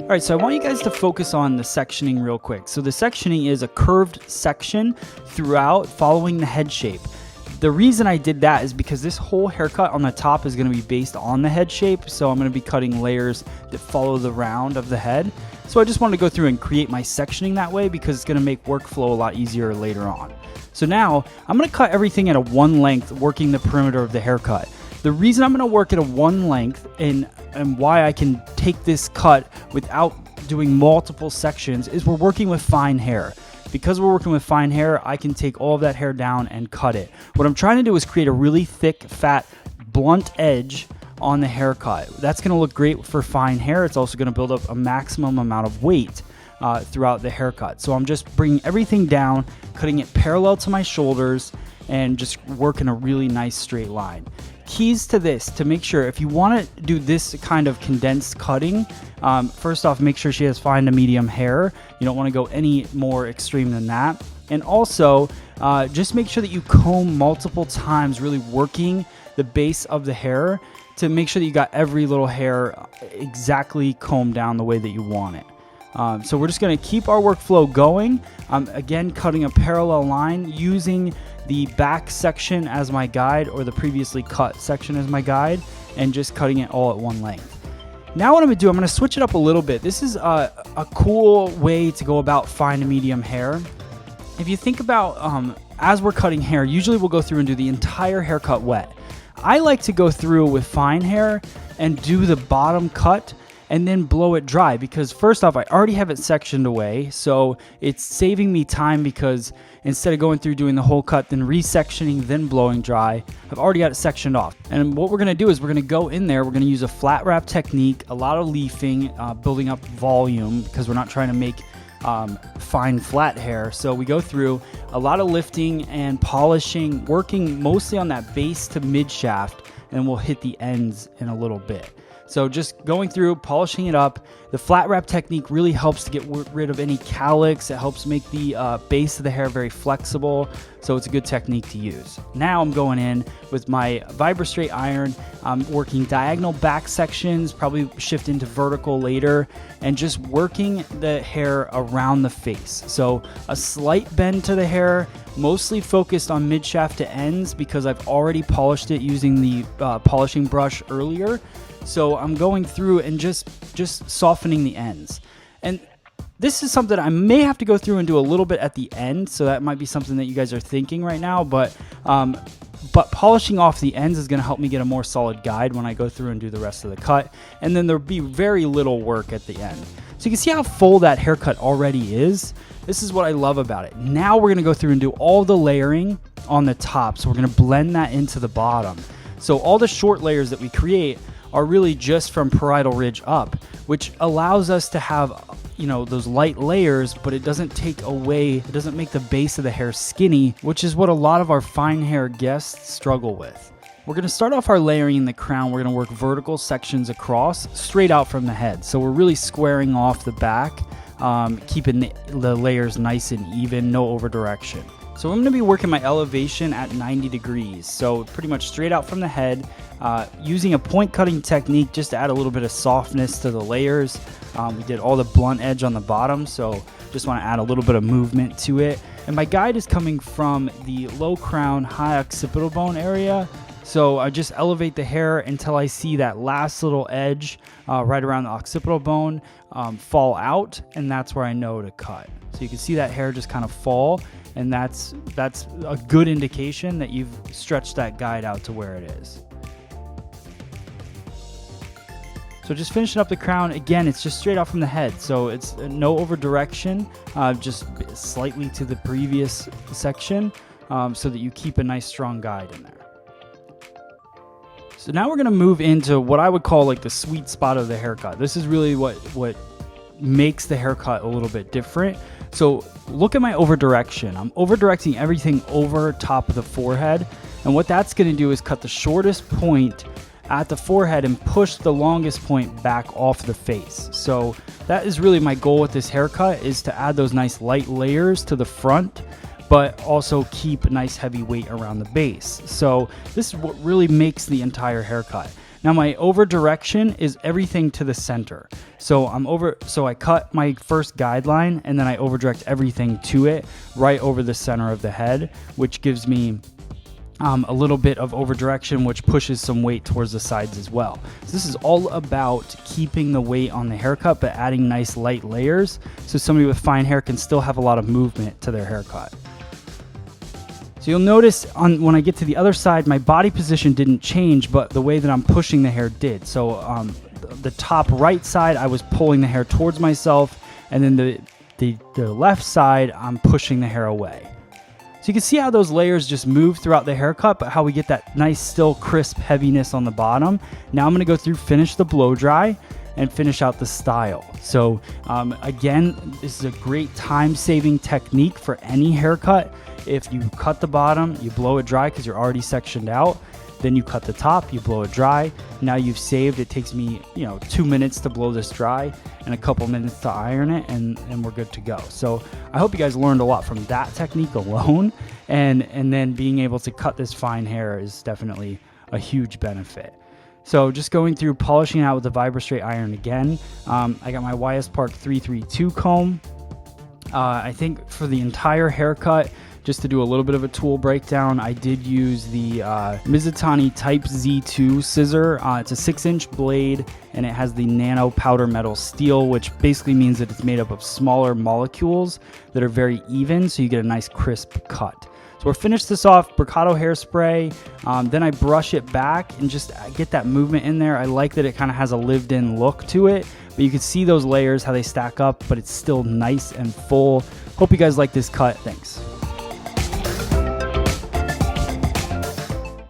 All right, so I want you guys to focus on the sectioning real quick. So the sectioning is a curved section throughout following the head shape. The reason I did that is because this whole haircut on the top is going to be based on the head shape. So I'm going to be cutting layers that follow the round of the head. So I just wanted to go through and create my sectioning that way because it's going to make workflow a lot easier later on. So now I'm going to cut everything at a one length, working the perimeter of the haircut. The reason I'm going to work at a one length and why I can take this cut without doing multiple sections is we're working with fine hair. Because we're working with fine hair, I can take all of that hair down and cut it. What I'm trying to do is create a really thick, fat, blunt edge on the haircut. That's going to look great for fine hair. It's also going to build up a maximum amount of weight throughout the haircut. So I'm just bringing everything down, cutting it parallel to my shoulders, and just working a really nice straight line. Keys to this, to make sure if you want to do this kind of condensed cutting, first off, make sure she has fine to medium hair. You don't want to go any more extreme than that. And also, just make sure that you comb multiple times, really working the base of the hair to make sure that you got every little hair exactly combed down the way that you want it. So we're just going to keep our workflow going. Again, cutting a parallel line, using the back section as my guide or the previously cut section as my guide, and just cutting it all at one length. Now what I'm going to do, I'm going to switch it up a little bit. This is a cool way to go about fine to medium hair. If you think about as we're cutting hair, usually we'll go through and do the entire haircut wet. I like to go through with fine hair and do the bottom cut and then blow it dry, because first off, I already have it sectioned away, so it's saving me time, because instead of going through doing the whole cut, then resectioning, then blowing dry, I've already got it sectioned off. And what we're going to do is we're going to go in there, we're going to use a flat wrap technique, a lot of leafing, building up volume, because we're not trying to make fine flat hair. So we go through a lot of lifting and polishing, working mostly on that base to mid shaft, and we'll hit the ends in a little bit. So just going through, polishing it up. The flat wrap technique really helps to get rid of any cowlicks. It helps make the base of the hair very flexible. So it's a good technique to use. Now I'm going in with my vibrissae iron. I'm working diagonal back sections, probably shift into vertical later, and just working the hair around the face. So a slight bend to the hair, mostly focused on mid shaft to ends because I've already polished it using the polishing brush earlier. So I'm going through and just softening the ends. And this is something I may have to go through and do a little bit at the end. So that might be something that you guys are thinking right now. But polishing off the ends is going to help me get a more solid guide when I go through and do the rest of the cut. And then there'll be very little work at the end. So you can see how full that haircut already is. This is what I love about it. Now we're going to go through and do all the layering on the top. So we're going to blend that into the bottom. So all the short layers that we create are really just from parietal ridge up, which allows us to have, those light layers, but it doesn't take away, it doesn't make the base of the hair skinny, which is what a lot of our fine hair guests struggle with. We're going to start off our layering in the crown. We're going to work vertical sections across, straight out from the head. So we're really squaring off the back, keeping the layers nice and even, no over direction. So I'm going to be working my elevation at 90 degrees. So pretty much straight out from the head, using a point cutting technique just to add a little bit of softness to the layers. We did all the blunt edge on the bottom, so just want to add a little bit of movement to it. And my guide is coming from the low crown, high occipital bone area. So I just elevate the hair until I see that last little edge right around the occipital bone fall out, and that's where I know to cut. So you can see that hair just kind of fall, and that's a good indication that you've stretched that guide out to where it is. So just finishing up the crown, again, it's just straight out from the head. So it's no over direction, just slightly to the previous section, so that you keep a nice strong guide in there. So now we're going to move into what I would call like the sweet spot of the haircut. This is really what makes the haircut a little bit different. So look at my over direction. I'm over directing everything over top of the forehead. And what that's going to do is cut the shortest point at the forehead and push the longest point back off the face. So that is really my goal with this haircut, is to add those nice light layers to the front, but also keep a nice heavy weight around the base. So this is what really makes the entire haircut. Now my over direction is everything to the center. So I cut my first guideline and then I over direct everything to it right over the center of the head, which gives me a little bit of over direction, which pushes some weight towards the sides as well. So this is all about keeping the weight on the haircut, but adding nice light layers so somebody with fine hair can still have a lot of movement to their haircut. So you'll notice when I get to the other side, my body position didn't change, but the way that I'm pushing the hair did. So the top right side, I was pulling the hair towards myself, and then the left side, I'm pushing the hair away. So you can see how those layers just move throughout the haircut, but how we get that nice, still crisp heaviness on the bottom. Now I'm going to go through, finish the blow dry, and finish out the style. So again, this is a great time-saving technique for any haircut. If you cut the bottom, you blow it dry because you're already sectioned out. Then you cut the top, you blow it dry. Now you've saved, it takes me 2 minutes to blow this dry and a couple minutes to iron it, and we're good to go. So I hope you guys learned a lot from that technique alone, and then being able to cut this fine hair is definitely a huge benefit. So just going through polishing out with the vibrissae iron again. I got my YS Park 332 comb. I think for the entire haircut, just to do a little bit of a tool breakdown, I did use the Mizutani Type Z2 scissor. It's a 6-inch blade, and it has the nano powder metal steel, which basically means that it's made up of smaller molecules that are very even, so you get a nice crisp cut. So we'll finish this off, Bricato hairspray, then I brush it back and just get that movement in there. I like that it kind of has a lived-in look to it, but you can see those layers, how they stack up, but it's still nice and full. Hope you guys like this cut. Thanks.